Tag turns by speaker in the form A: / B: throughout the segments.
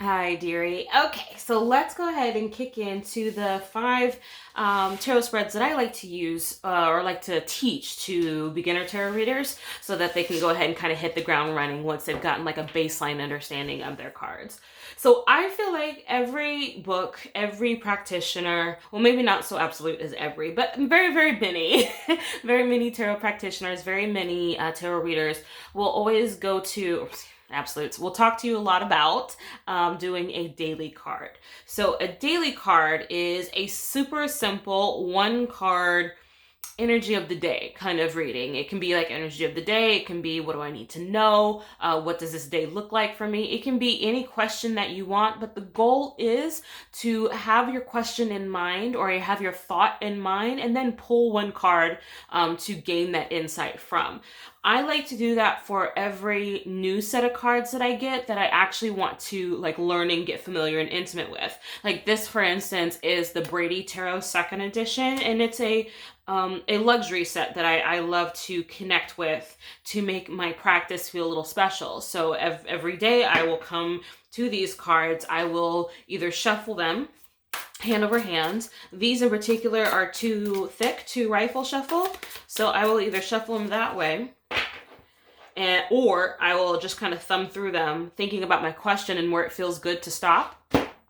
A: Hi, dearie. Okay, so let's go ahead and kick into the five tarot spreads that I like to use or like to teach to beginner tarot readers so that they can go ahead and kind of hit the ground running once they've gotten like a baseline understanding of their cards. So I feel like every book, every practitioner, well, maybe not so absolute as every, but very, very many, very many tarot practitioners, very many tarot readers will always go to absolutes. We'll talk to you a lot about doing a daily card. So a daily card is a super simple one card energy of the day kind of reading. It can be like energy of the day. It can be what do I need to know? What does this day look like for me? It can be any question that you want, but the goal is to have your question in mind or have your thought in mind and then pull one card to gain that insight from. I like to do that for every new set of cards that I get that I actually want to like learn and get familiar and intimate with. Like this, for instance, is the Brady Tarot Second Edition, and it's a luxury set that I love to connect with to make my practice feel a little special. So every day I will come to these cards. I will either shuffle them hand over hand. These in particular are too thick to rifle shuffle, so I will either shuffle them that way, or I will just kind of thumb through them, thinking about my question and where it feels good to stop.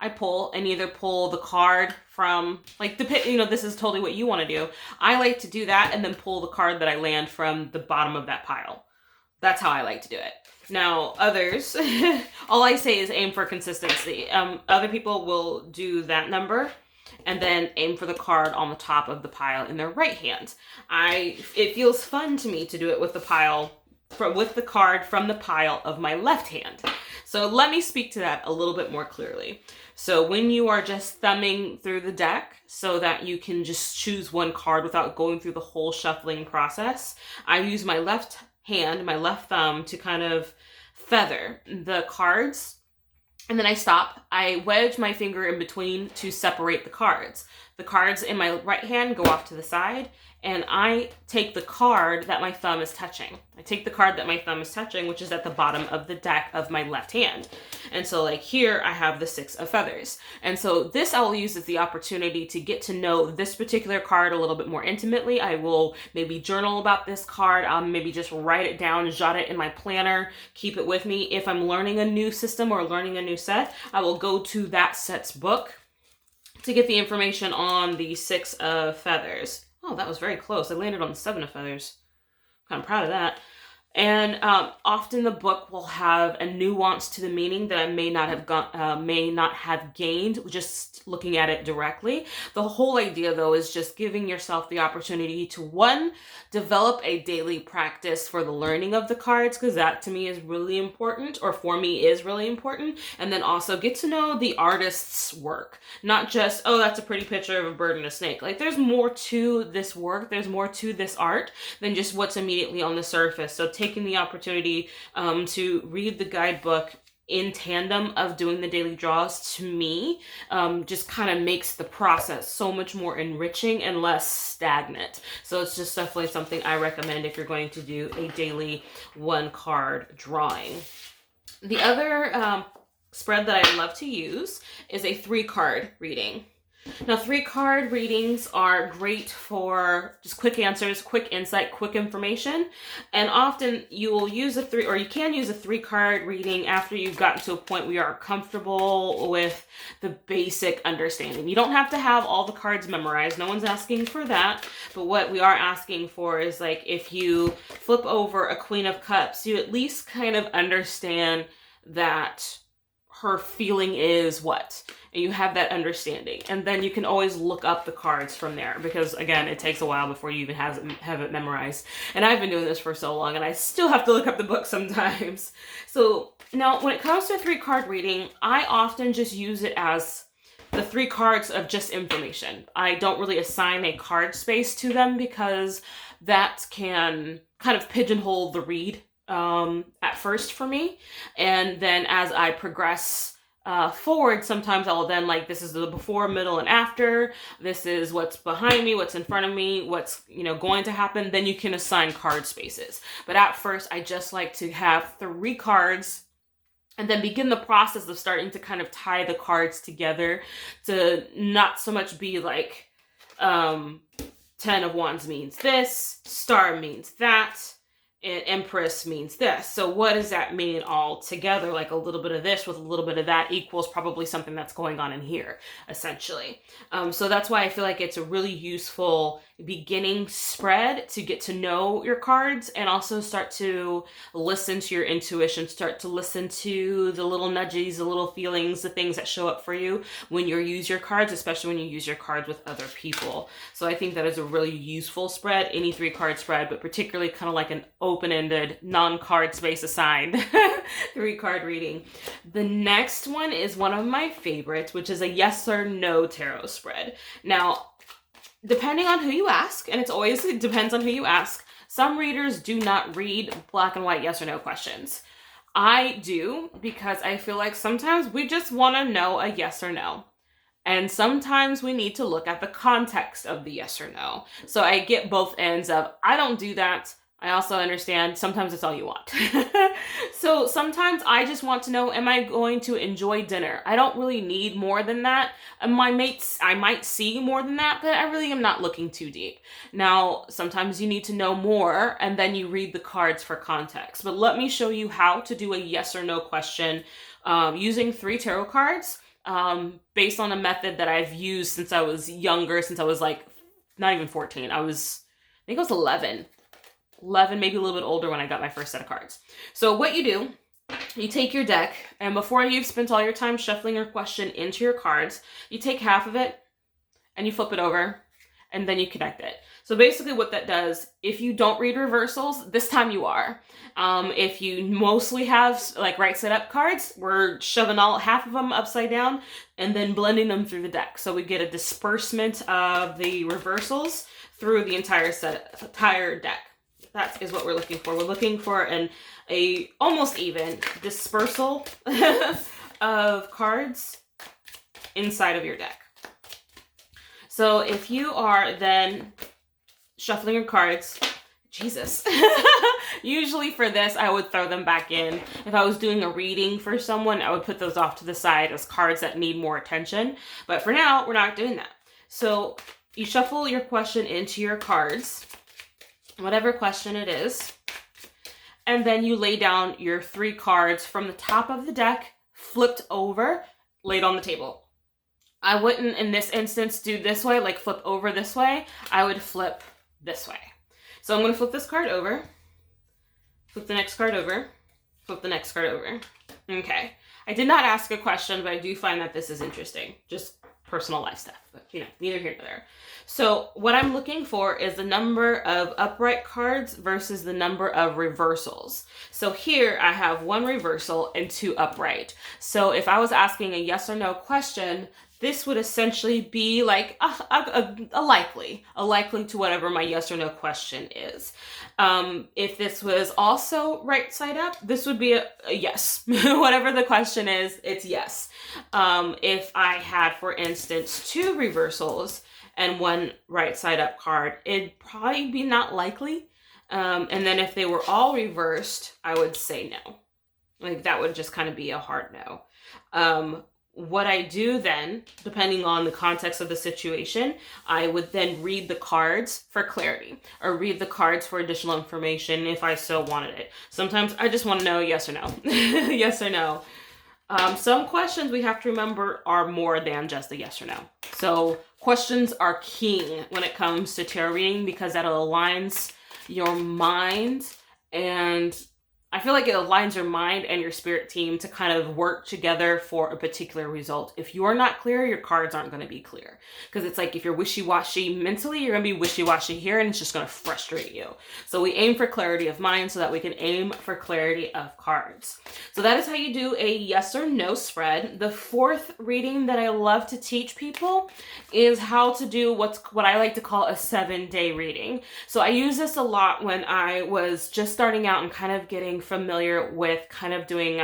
A: I pull and either pull the card from, like, this is totally what you want to do. I like to do that and then pull the card that I land from the bottom of that pile. That's how I like to do it. Now, others, all I say is aim for consistency. Other people will do that number and then aim for the card on the top of the pile in their right hand. It feels fun to me to do it with with the card from the pile of my left hand. So let me speak to that a little bit more clearly. So when you are just thumbing through the deck so that you can just choose one card without going through the whole shuffling process, I use my left hand, my left thumb, to kind of feather the cards. And then I stop. I wedge my finger in between to separate the cards. The cards in my right hand go off to the side, and I take the card that my thumb is touching. I take the card that my thumb is touching, which is at the bottom of the deck of my left hand. And so like here, I have the Six of Feathers. And so this I will use as the opportunity to get to know this particular card a little bit more intimately. I will maybe journal about this card. I'll maybe just write it down, jot it in my planner, keep it with me. If I'm learning a new system or learning a new set, I will go to that set's book to get the information on the Six of Feathers. Oh, that was very close. I landed on the Seven of Feathers. Kind of proud of that. And often the book will have a nuance to the meaning that I may not have gained just looking at it directly. The whole idea, though, is just giving yourself the opportunity to, one, develop a daily practice for the learning of the cards, because that to me is really important, or for me is really important, and then also get to know the artist's work. Not just, oh, that's a pretty picture of a bird and a snake. Like, there's more to this work, there's more to this art than just what's immediately on the surface. So taking the opportunity to read the guidebook in tandem of doing the daily draws, to me, just kind of makes the process so much more enriching and less stagnant. So it's just definitely something I recommend if you're going to do a daily one card drawing. The other spread that I love to use is a 3-card reading. Now, 3-card readings are great for just quick answers, quick insight, quick information. And often you will use you can use a 3-card reading after you've gotten to a point where you are comfortable with the basic understanding. You don't have to have all the cards memorized. No one's asking for that. But what we are asking for is, like, if you flip over a Queen of Cups, you at least kind of understand that her feeling is what, and you have that understanding, and then you can always look up the cards from there, because again, it takes a while before you even have it memorized. And I've been doing this for so long, and I still have to look up the book sometimes. So now, when it comes to a 3-card reading, I often just use it as the 3 cards of just information. I don't really assign a card space to them, because that can kind of pigeonhole the read at first for me. And then as I progress forward, sometimes I'll then, like, this is the before, middle, and after. This is what's behind me, what's in front of me, what's, going to happen. Then you can assign card spaces. But at first, I just like to have 3 cards and then begin the process of starting to kind of tie the cards together to not so much be like, 10 of Wands means this, Star means that, and Empress means this. So what does that mean all together? Like a little bit of this with a little bit of that equals probably something that's going on in here, essentially. So that's why I feel like it's a really useful beginning spread to get to know your cards and also start to listen to your intuition, start to listen to the little nudges, the little feelings, the things that show up for you when you use your cards, especially when you use your cards with other people. So I think that is a really useful spread, any 3-card spread, but particularly kind of like an open-ended, non-card space assigned 3-card reading. The next one is one of my favorites, which is a yes or no tarot spread. Now, depending on who you ask, and it depends on who you ask, some readers do not read black and white yes or no questions. I do, because I feel like sometimes we just want to know a yes or no. And sometimes we need to look at the context of the yes or no. So I get both ends of, I don't do that. I also understand sometimes it's all you want. So sometimes I just want to know, am I going to enjoy dinner? I don't really need more than that. And I might see more than that, but I really am not looking too deep. Now, sometimes you need to know more and then you read the cards for context. But let me show you how to do a yes or no question using 3 tarot cards based on a method that I've used since I was younger, since I was like, not even 14. I think I was 11, maybe a little bit older when I got my first set of cards. So what you do, you take your deck, and before you've spent all your time shuffling your question into your cards, you take half of it and you flip it over and then you connect it. So basically what that does, if you don't read reversals, this time you are. If you mostly have like right side up cards, we're shoving half of them upside down and then blending them through the deck. So we get a disbursement of the reversals through the entire deck. That is what we're looking for. We're looking for a almost even dispersal of cards inside of your deck. So if you are then shuffling your cards, Jesus. Usually for this, I would throw them back in. If I was doing a reading for someone, I would put those off to the side as cards that need more attention. But for now, we're not doing that. So you shuffle your question into your cards, whatever question it is, and then you lay down your 3 cards from the top of the deck, flipped over, laid on the table. I wouldn't, in this instance, do this way, like flip over this way. I would flip this way. So I'm going to flip this card over, flip the next card over, flip the next card over. Okay. I did not ask a question, but I do find that this is interesting. Just personal life stuff, but neither here nor there. So what I'm looking for is the number of upright cards versus the number of reversals. So here I have 1 reversal and 2 upright. So if I was asking a yes or no question, this would essentially be like a likely to whatever my yes or no question is. If this was also right side up, this would be a yes. Whatever the question is, it's yes. If I had, for instance, 2 reversals and 1 right side up card, it'd probably be not likely. And then if they were all reversed, I would say no. Like that would just kind of be a hard no. What I do then, depending on the context of the situation, I would then read the cards for clarity or read the cards for additional information if I so wanted it. Sometimes I just want to know yes or no. Yes or no. Some questions we have to remember are more than just a yes or no. So questions are king when it comes to tarot reading because that aligns your mind, and I feel like it aligns your mind and your spirit team to kind of work together for a particular result. If you're not clear, your cards aren't going to be clear. Because it's like if you're wishy-washy mentally, you're going to be wishy-washy here and it's just going to frustrate you. So we aim for clarity of mind so that we can aim for clarity of cards. So that is how you do a yes or no spread. The 4th reading that I love to teach people is how to do what I like to call a 7-day reading. So I use this a lot when I was just starting out and kind of getting familiar with kind of doing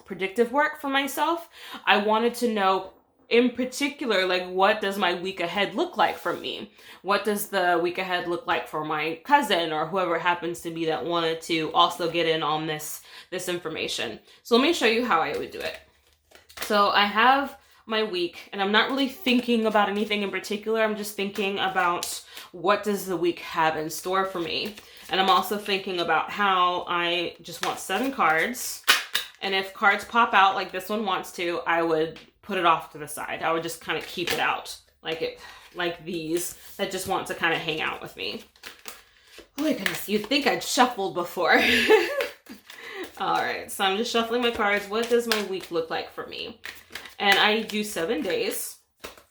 A: predictive work for myself. I wanted to know in particular, like, what does my week ahead look like for me? What does the week ahead look like for my cousin or whoever happens to be that wanted to also get in on this information? So let me show you how I would do it. So I have my week, and I'm not really thinking about anything in particular. I'm just thinking about what does the week have in store for me. And I'm also thinking about how I just want 7 cards. And if cards pop out like this one wants to, I would put it off to the side. I would just kind of keep it out like these that just want to kind of hang out with me. Oh my goodness, you'd think I'd shuffled before. All right, so I'm just shuffling my cards. What does my week look like for me? And I do 7 days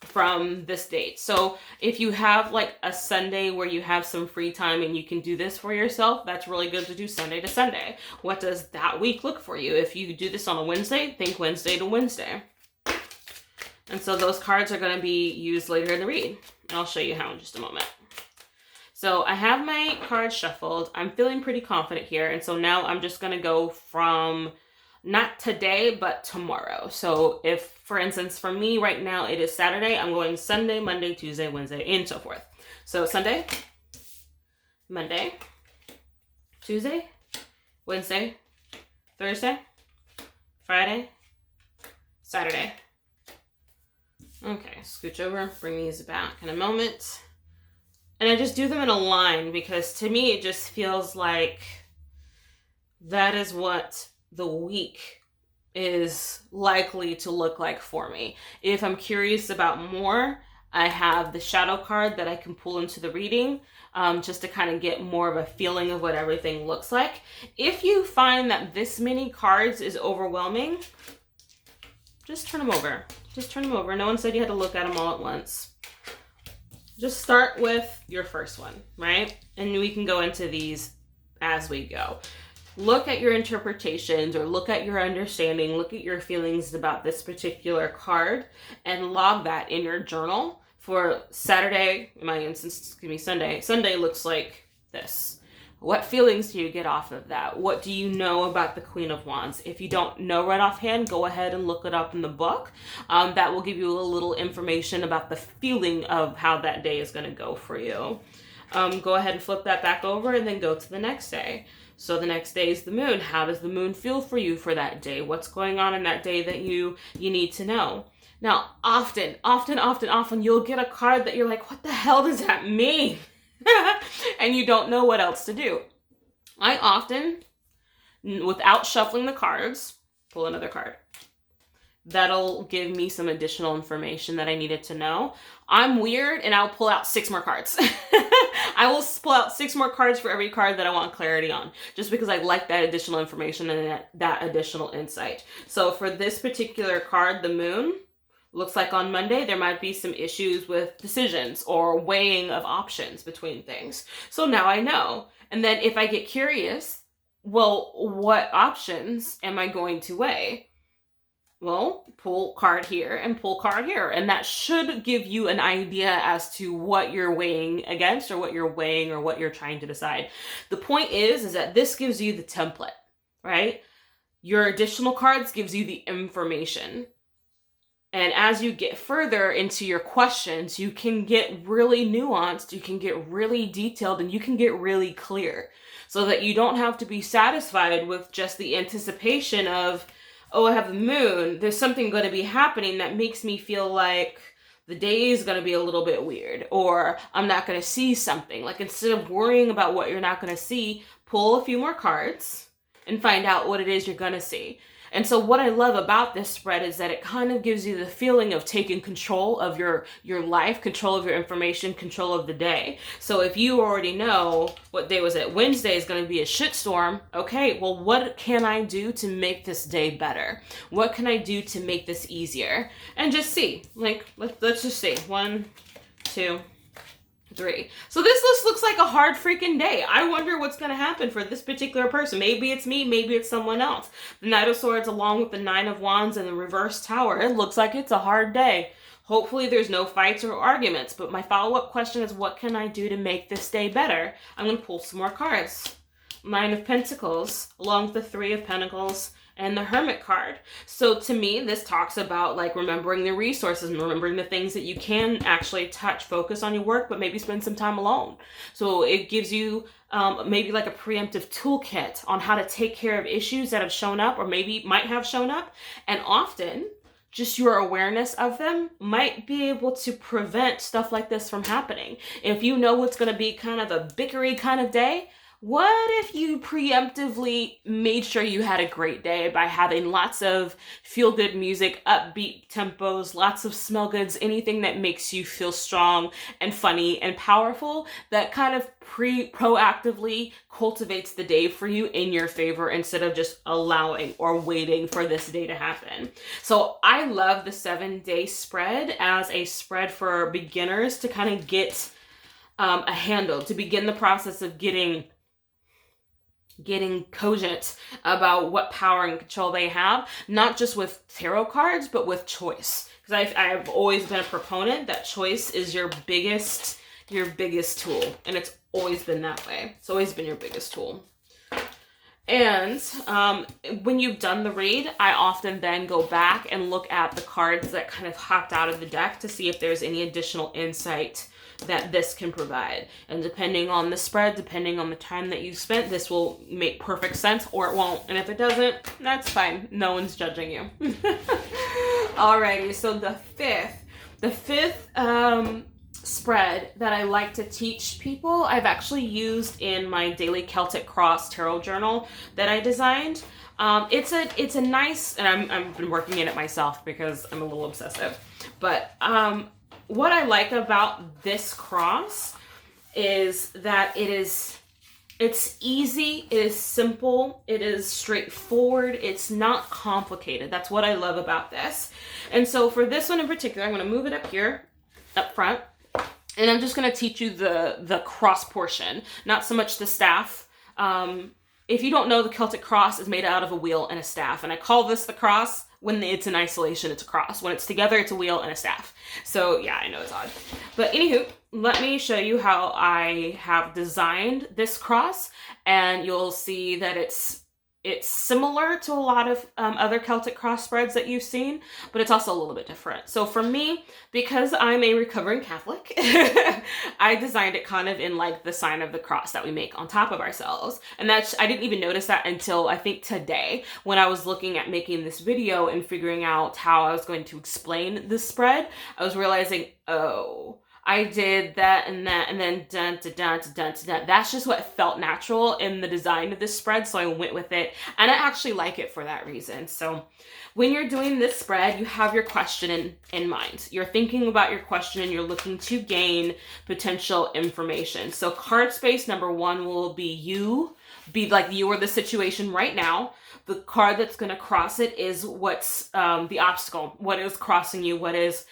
A: from this date. So if you have like a Sunday where you have some free time and you can do this for yourself, that's really good to do Sunday to Sunday. What does that week look for you? If you do this on a Wednesday, think Wednesday to Wednesday. And so those cards are going to be used later in the read. And I'll show you how in just a moment. So I have my cards shuffled. I'm feeling pretty confident here. And so now I'm just going to go from not today, but tomorrow. So if, for instance, for me right now, it is Saturday, I'm going Sunday, Monday, Tuesday, Wednesday, and so forth. So Sunday, Monday, Tuesday, Wednesday, Thursday, Friday, Saturday. Okay, scooch over, bring these back in a moment. And I just do them in a line because to me, it just feels like that is what the week is likely to look like for me. If I'm curious about more, I have the shadow card that I can pull into the reading just to kind of get more of a feeling of what everything looks like. If you find that this many cards is overwhelming, just turn them over. Just turn them over. No one said you had to look at them all at once. Just start with your first one, right? And we can go into these as we go. Look at your interpretations or look at your understanding, look at your feelings about this particular card and log that in your journal for Saturday. In my instance, Sunday. Sunday looks like this. What feelings do you get off of that? What do you know about the Queen of Wands? If you don't know right offhand, go ahead and look it up in the book. That will give you a little information about the feeling of how that day is going to go for you. Go ahead and flip that back over and then go to the next day. So the next day is the moon. How does the moon feel for you for that day? What's going on in that day that you need to know? Now, often, you'll get a card that you're like, what the hell does that mean? And you don't know what else to do. I often, without shuffling the cards, pull another card. That'll give me some additional information that I needed to know. I'm weird and I'll pull out 6 more cards. I will pull out 6 more cards for every card that I want clarity on, just because I like that additional information and that additional insight. So for this particular card, the moon, looks like on Monday, there might be some issues with decisions or weighing of options between things. So now I know. And then if I get curious, well, what options am I going to weigh? Well, pull card here and pull card here. And that should give you an idea as to what you're weighing against or what you're weighing or what you're trying to decide. The point is that this gives you the template, right? Your additional cards gives you the information. And as you get further into your questions, you can get really nuanced, you can get really detailed, and you can get really clear so that you don't have to be satisfied with just the anticipation of, oh, I have the moon. There's something going to be happening that makes me feel like the day is going to be a little bit weird, or I'm not going to see something. Like, instead of worrying about what you're not going to see, pull a few more cards and find out what it is you're going to see. And so what I love about this spread is that it kind of gives you the feeling of taking control of your life, control of your information, control of the day. So if you already know what day was it, Wednesday is going to be a shitstorm. Okay, well, what can I do to make this day better? What can I do to make this easier? And just see, like, let's just see. 1, 2, 3. So this looks like a hard freaking day. I wonder what's going to happen for this particular person. Maybe it's me, maybe it's someone else. The Knight of Swords along with the 9 of Wands and the reverse Tower. It looks like it's a hard day. Hopefully there's no fights or arguments, but my follow-up question is, what can I do to make this day better? I'm going to pull some more cards. 9 of Pentacles along with the 3 of Pentacles and the Hermit card. So to me, this talks about like remembering the resources and remembering the things that you can actually touch, focus on your work, but maybe spend some time alone. So it gives you maybe like a preemptive toolkit on how to take care of issues that have shown up or maybe might have shown up. And often just your awareness of them might be able to prevent stuff like this from happening. If you know it's going to be kind of a bickery kind of day, what if you preemptively made sure you had a great day by having lots of feel-good music, upbeat tempos, lots of smell goods, anything that makes you feel strong and funny and powerful that kind of proactively cultivates the day for you in your favor instead of just allowing or waiting for this day to happen. So I love the 7-day spread as a spread for beginners to kind of get a handle, to begin the process of getting cogent about what power and control they have, not just with tarot cards, but with choice. Because I've always been a proponent that choice is your biggest tool, and it's always been that way. It's always been your biggest tool. And when you've done the read, I often then go back and look at the cards that kind of hopped out of the deck to see if there's any additional insight that this can provide. And depending on the spread, depending on the time that you spent, this will make perfect sense or it won't. And if it doesn't, that's fine. No one's judging you. Alrighty, so the fifth spread that I like to teach people, I've actually used in my daily Celtic Cross tarot journal that I designed. It's a nice, and I've been working in it myself because I'm a little obsessive, but what I like about this cross is that it's easy, it is simple, it is straightforward, it's not complicated. That's what I love about this. And so for this one in particular, I'm going to move it up here, up front, and I'm just going to teach you the cross portion, not so much the staff. If you don't know, the Celtic Cross is made out of a wheel and a staff, and I call this the cross. When it's in isolation, it's a cross. When it's together, it's a wheel and a staff. So yeah, I know it's odd. But anywho, let me show you how I have designed this cross, and you'll see that it's similar to a lot of other Celtic cross spreads that you've seen, but it's also a little bit different. So for me, because I'm a recovering Catholic, I designed it kind of in like the sign of the cross that we make on top of ourselves. And I didn't even notice that until I think today when I was looking at making this video and figuring out how I was going to explain this spread. I was realizing, oh, I did that and that, and then dun, dun, dun, dun, dun, dun. That's just what felt natural in the design of this spread, so I went with it, and I actually like it for that reason. So when you're doing this spread, you have your question in mind. You're thinking about your question, and you're looking to gain potential information. So card space number 1 will be like you or the situation right now. The card that's going to cross it is what's the obstacle, what is crossing you, what is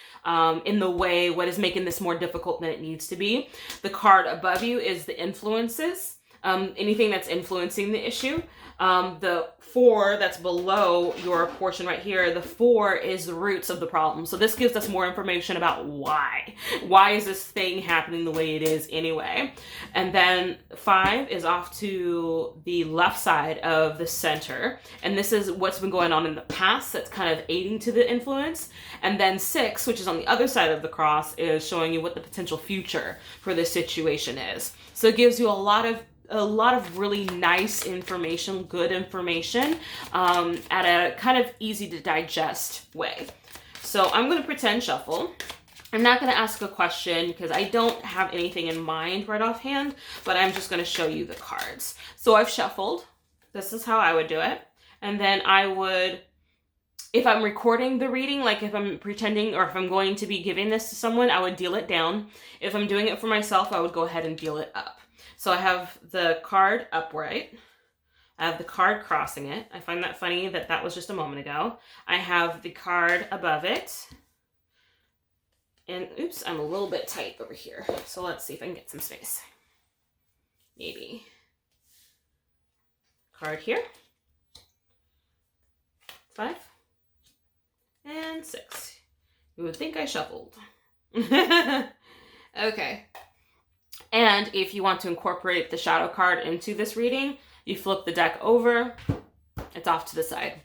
A: in the way, what is making this more difficult than it needs to be. The card above you is the influences, anything that's influencing the issue. The 4 that's below your portion right here, the 4 is the roots of the problem. So this gives us more information about why. Why is this thing happening the way it is anyway? And then 5 is off to the left side of the center. And this is what's been going on in the past that's kind of aiding to the influence. And then 6, which is on the other side of the cross, is showing you what the potential future for this situation is. So it gives you a lot of really nice information, good information, at a kind of easy to digest way. So I'm going to pretend shuffle. I'm not going to ask a question because I don't have anything in mind right offhand, but I'm just going to show you the cards. So I've shuffled. This is how I would do it. And then I would, if I'm recording the reading, like if I'm pretending or if I'm going to be giving this to someone, I would deal it down. If I'm doing it for myself, I would go ahead and deal it up. So I have the card upright. I have the card crossing it. I find that funny that that was just a moment ago. I have the card above it. And oops, I'm a little bit tight over here. So let's see if I can get some space. Maybe. Card here. 5. And 6. You would think I shuffled. Okay. And if you want to incorporate the shadow card into this reading, you flip the deck over, it's off to the side.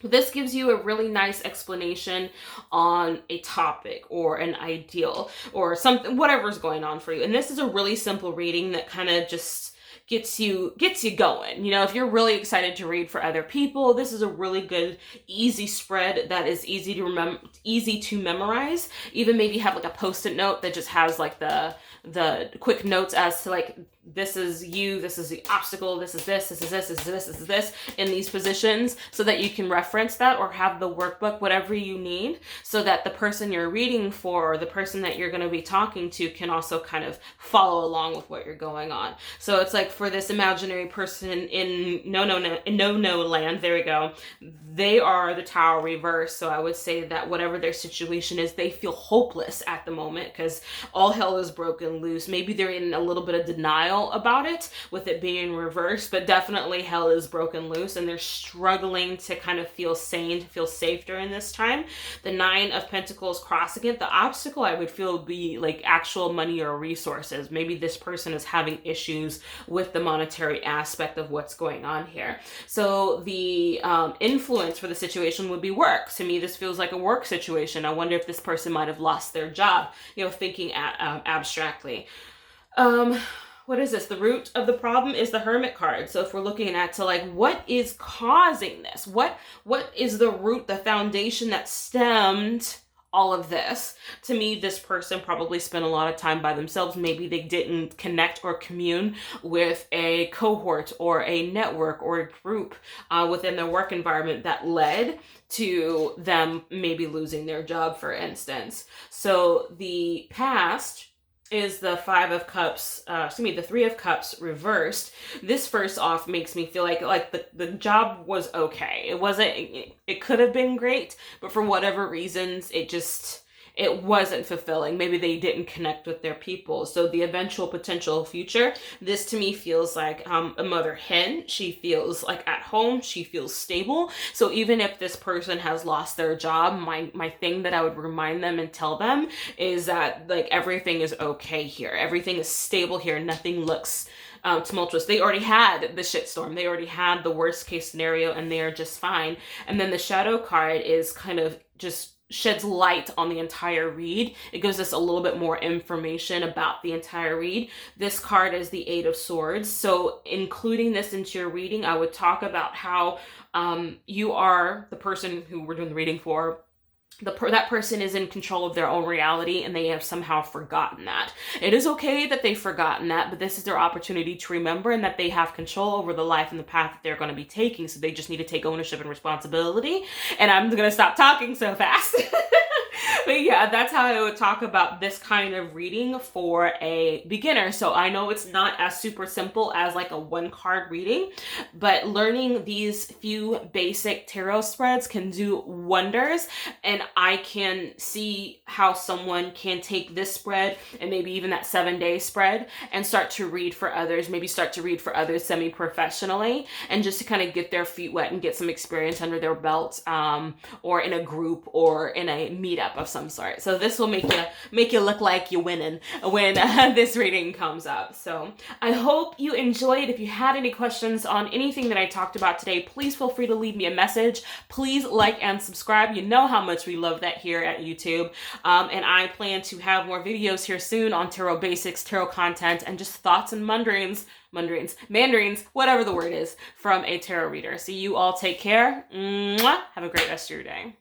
A: This gives you a really nice explanation on a topic or an ideal or something, whatever's going on for you. And this is a really simple reading that kind of just gets you going. You know, if you're really excited to read for other people, this is a really good, easy spread that is easy to remember, easy to memorize. Even maybe have like a post-it note that just has like the quick notes as to like, this is you, this is the obstacle, this is this, this is this, this is this, this is this in these positions, so that you can reference that or have the workbook, whatever you need, so that the person you're reading for or the person that you're going to be talking to can also kind of follow along with what you're going on. So it's like for this imaginary person in no land, there we go. They are the Tower reverse. So I would say that whatever their situation is, they feel hopeless at the moment because all hell is broken loose. Maybe they're in a little bit of denial about it with it being reversed, but definitely hell is broken loose and they're struggling to kind of feel sane, to feel safe during this time. The 9 of Pentacles crossing it, the obstacle I would feel would be like actual money or resources. Maybe this person is having issues with the monetary aspect of what's going on here. So the influence for the situation would be work. To me, this feels like a work situation. I wonder if this person might have lost their job, you know, thinking abstractly. What is this? The root of the problem is the Hermit card. So if we're looking at to like, what is causing this? What is the root, the foundation that stemmed all of this? To me, this person probably spent a lot of time by themselves. Maybe they didn't connect or commune with a cohort or a network or a group within their work environment that led to them maybe losing their job, for instance. So the past is the 5 of Cups, the 3 of Cups reversed. This first off makes me feel like the job was okay. It wasn't, it could have been great, but for whatever reasons, it wasn't fulfilling. Maybe they didn't connect with their people. So the eventual potential future, this to me feels like a mother hen. She feels like at home. She feels stable. So even if this person has lost their job, my thing that I would remind them and tell them is that like everything is okay here. Everything is stable here. Nothing looks tumultuous. They already had the shitstorm. They already had the worst case scenario and they are just fine. And then the shadow card is kind of just sheds light on the entire read. It gives us a little bit more information about the entire read. This card is the 8 of Swords. So including this into your reading, I would talk about how you are the person who we're doing the reading for. That person is in control of their own reality and they have somehow forgotten that. It is okay that they've forgotten that, but this is their opportunity to remember and that they have control over the life and the path that they're going to be taking. So they just need to take ownership and responsibility. And I'm going to stop talking so fast. But yeah, that's how I would talk about this kind of reading for a beginner. So I know it's not as super simple as like a 1-card reading, but learning these few basic tarot spreads can do wonders. And I can see how someone can take this spread and maybe even that 7-day spread and start to read for others, maybe start to read for others semi-professionally, and just to kind of get their feet wet and get some experience under their belt, or in a group or in a meetup of some sort. So this will make you look like you're winning when this reading comes up. So I hope you enjoyed. If you had any questions on anything that I talked about today, please feel free to leave me a message. Please like and subscribe. You know how much we love that here at YouTube. And I plan to have more videos here soon on tarot basics, tarot content, and just thoughts and mandarins, whatever the word is, from a tarot reader. So you all take care. Mwah. Have a great rest of your day.